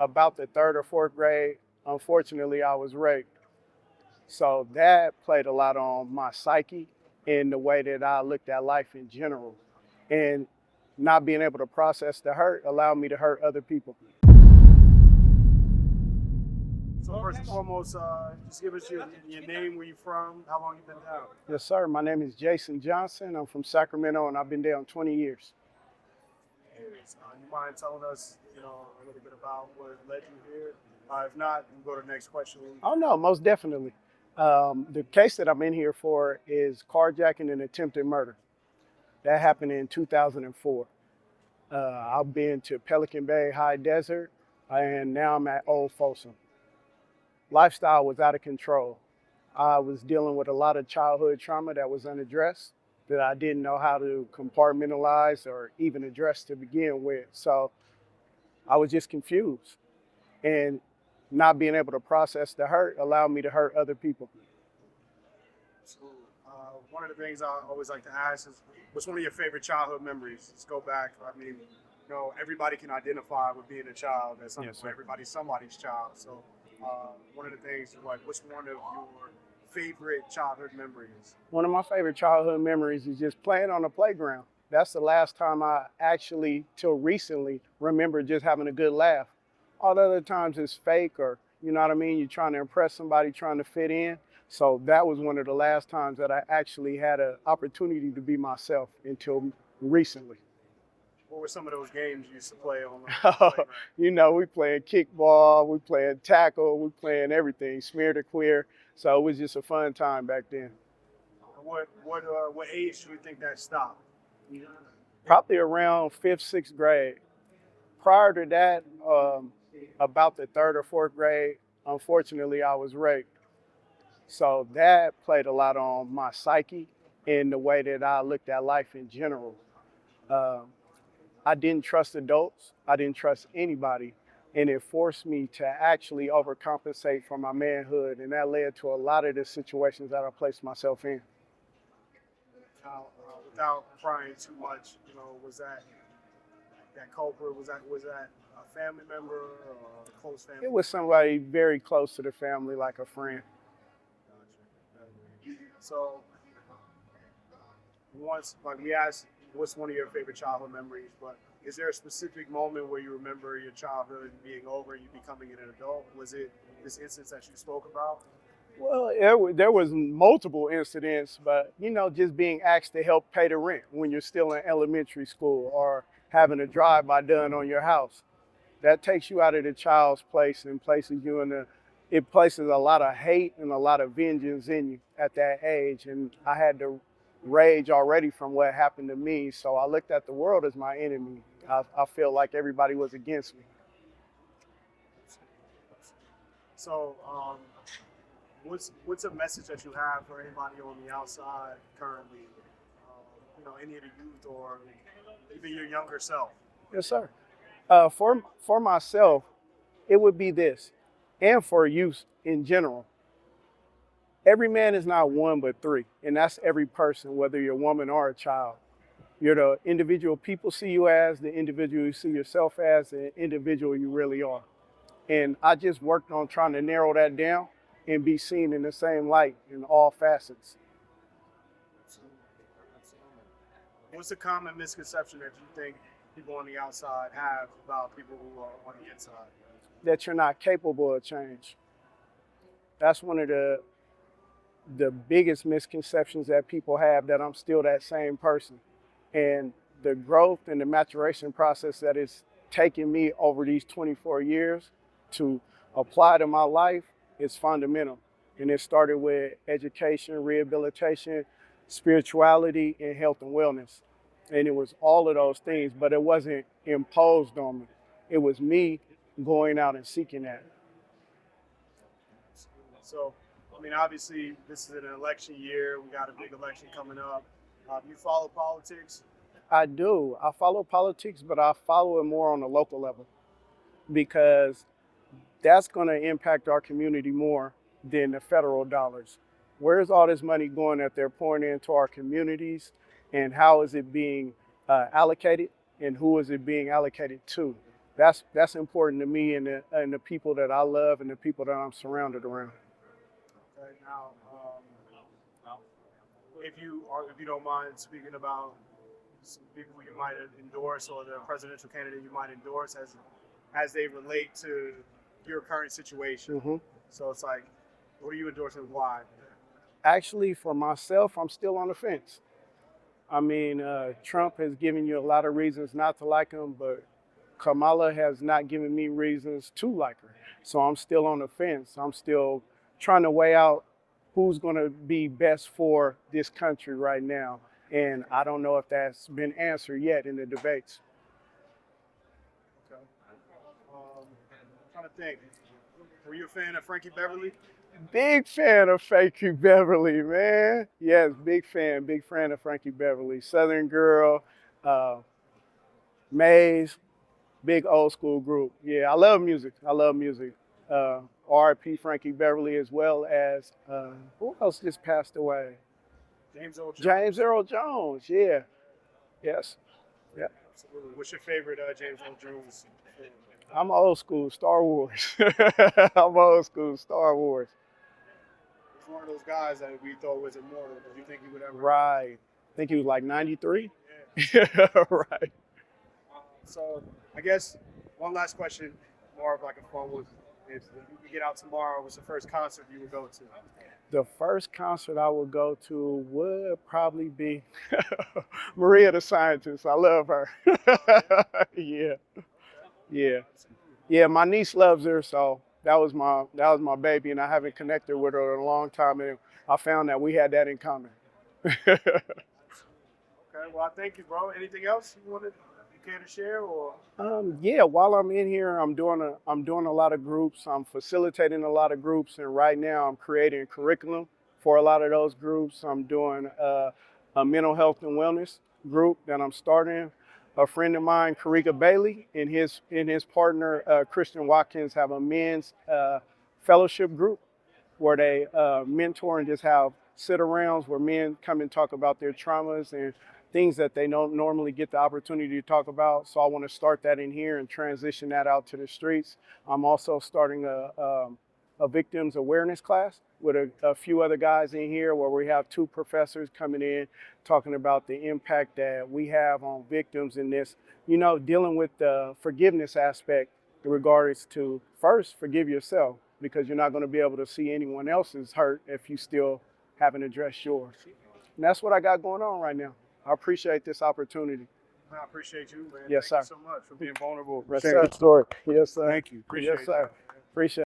about the third or fourth grade, unfortunately, I was raped. So that played a lot on my psyche and the way that I looked at life in general. And not being able to process the hurt allowed me to hurt other people. So first and foremost, just give us your name, where you from, how long you been down. Yes, sir. My name is Jason Johnson. I'm from Sacramento and I've been down 20 years. You mind telling us, a little bit about what led you here? If not, we'll go to the next question. Oh, no, most definitely. The case that I'm in here for is carjacking and attempted murder. That happened in 2004. I've been to Pelican Bay, High Desert, and now I'm at Old Folsom. Lifestyle was out of control. I was dealing with a lot of childhood trauma that was unaddressed, that I didn't know how to compartmentalize or even address to begin with. So I was just confused. And not being able to process the hurt allowed me to hurt other people. So, one of the things I always like to ask is, what's one of your favorite childhood memories? Let's go back. I mean, everybody can identify with being a child. That's Yes, sir. everybody's somebody's child. So, one of the things, what's one of your favorite childhood memories? One of my favorite childhood memories is just playing on the playground. That's the last time I actually, till recently, remember just having a good laugh. All the other times it's fake or, you know what I mean? You're trying to impress somebody, trying to fit in. So that was one of the last times that I actually had an opportunity to be myself until recently. What were some of those games you used to play on the playground? We playing kickball, we playing tackle, we playing everything, smear to queer. So it was just a fun time back then. What age do you think that stopped? Probably around fifth, sixth grade. Prior to that, about the third or fourth grade, unfortunately, I was raped. So that played a lot on my psyche and the way that I looked at life in general. I didn't trust adults. I didn't trust anybody. And it forced me to actually overcompensate for my manhood. And that led to a lot of the situations that I placed myself in. Now, without prying too much, was that culprit? Was that a family member or a close family? It was somebody very close to the family, like a friend. So once, like we asked, what's one of your favorite childhood memories? But is there a specific moment where you remember your childhood being over and you becoming an adult? Was it this instance that you spoke about? Well, there was multiple incidents, but just being asked to help pay the rent when you're still in elementary school or having a drive-by done on your house. That takes you out of the child's place and places you it places a lot of hate and a lot of vengeance in you at that age. And I had the rage already from what happened to me. So I looked at the world as my enemy. I feel like everybody was against me. So, what's a message that you have for anybody on the outside currently? Any of the youth or even your younger self? Yes, sir. For myself, it would be this, and for youth in general. Every man is not one but three, and that's every person, whether you're a woman or a child. You're the individual people see you as, the individual you see yourself as, the individual you really are. And I just worked on trying to narrow that down and be seen in the same light in all facets. What's a common misconception that you think people on the outside have about people who are on the inside? That you're not capable of change. That's one of the biggest misconceptions that people have, that I'm still that same person. And the growth and the maturation process that it's taken me over these 24 years to apply to my life is fundamental. And it started with education, rehabilitation, spirituality, and health and wellness. And it was all of those things, but it wasn't imposed on me. It was me going out and seeking that. So, obviously, this is an election year. We got a big election coming up. You follow politics? I do. I follow politics, but I follow it more on a local level because that's going to impact our community more than the federal dollars. Where's all this money going that they're pouring into our communities, and how is it being allocated, and who is it being allocated to? that's important to me and the people that I love and the people that I'm surrounded around. Okay, now, if you don't mind speaking about some people you might endorse or the presidential candidate you might endorse as they relate to your current situation. Hmm. So it's like, what are you endorsing? Why? Actually, for myself, I'm still on the fence. I mean, Trump has given you a lot of reasons not to like him, but Kamala has not given me reasons to like her. So I'm still on the fence. I'm still trying to weigh out who's going to be best for this country right now. And I don't know if that's been answered yet in the debates. Okay. Trying to think. Were you a fan of Frankie Beverly? Big fan of Frankie Beverly, man. Yes, big fan of Frankie Beverly. Southern Girl, uh, Maze, big old school group. Yeah, I love music. I love music. R.I.P. Frankie Beverly, as well as who else just passed away? James Earl Jones. James Earl Jones. Yeah. Yes. Yeah. Absolutely. What's your favorite James Earl Jones film? I'm old school Star Wars. I'm old school Star Wars. He's one of those guys that we thought was immortal. Did you think he would ever? Right. I think he was like 93. Yeah. Right. So I guess one last question, more of like a fun one. If you could get out tomorrow, what's the first concert you would go to? The first concert I would go to would probably be Maria the Scientist. I love her. Yeah. Yeah. Yeah, my niece loves her, so that was my baby, and I haven't connected with her in a long time, and I found that we had that in common. Okay, well, I thank you, bro. Anything else you care to share, or? Yeah, while I'm in here, I'm doing a lot of groups. I'm facilitating a lot of groups, and right now I'm creating curriculum for a lot of those groups. I'm doing a mental health and wellness group that I'm starting. A friend of mine, Karika Bailey, and his partner Christian Watkins have a men's fellowship group where they mentor and just have sit-arounds where men come and talk about their traumas and things that they don't normally get the opportunity to talk about. So I want to start that in here and transition that out to the streets. I'm also starting a victims awareness class with a few other guys in here where we have 2 professors coming in talking about the impact that we have on victims in this, dealing with the forgiveness aspect in regards to first forgive yourself, because you're not going to be able to see anyone else's hurt if you still haven't addressed yours. And that's what I got going on right now. I appreciate this opportunity. I appreciate you, man. Yes, Thank sir. you so much for being vulnerable, Yes, sharing sir. your story. Yes, sir. Thank you. Appreciate Yes, sir. it. Appreciate it.